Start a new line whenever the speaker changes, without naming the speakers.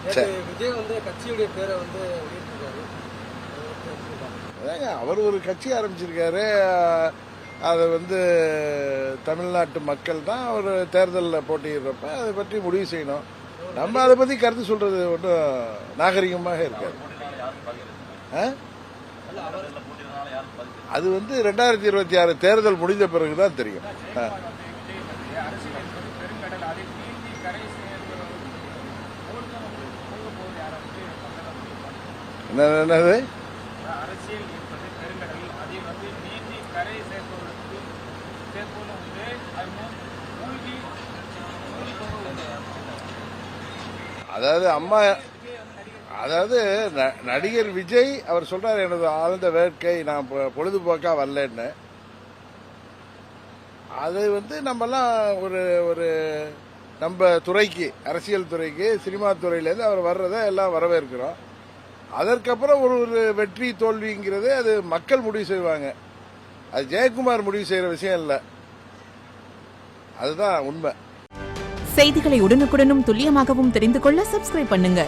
விஜய் வந்து கட்சியுடைய பேரை வந்து
அவர் ஒரு கட்சி ஆரம்பிச்சிருக்காரு. அதை வந்து தமிழ்நாட்டு மக்கள் தான் அவர் தேர்தலில் போட்டியிடுறப்ப அதை பற்றி முடிவு செய்யணும். நம்ம அதை பற்றி கருத்து சொல்றது ஒன்றும் நாகரிகமாக இருக்காது. அது வந்து 2026 தேர்தல் முடிந்த பிறகுதான் தெரியும். என்னது அதாவது நடிகர் விஜய் அவர் சொல்றாரு, எனது ஆழ்ந்த வேட்கை, நான் பொழுதுபோக்கா வரலன்னு. அது வந்து நம்மலாம் ஒரு நம்ம துறைக்கு, அரசியல் துறைக்கு, சினிமா துறையிலேருந்து அவர் வர்றதை எல்லாம் வரவேற்கிறோம். அதற்கப்புறம் ஒரு வெற்றி தோல்விங்கிறது அது மக்கள் முடிவு செய்வாங்க. அது ஜெயக்குமார் முடிவு செய்யற விஷயம் இல்லை. அதுதான் உண்மை.
செய்திகளை உடனுக்குடனும் துல்லியமாகவும் தெரிந்து கொள்ள சப்ஸ்கிரைப் பண்ணுங்க.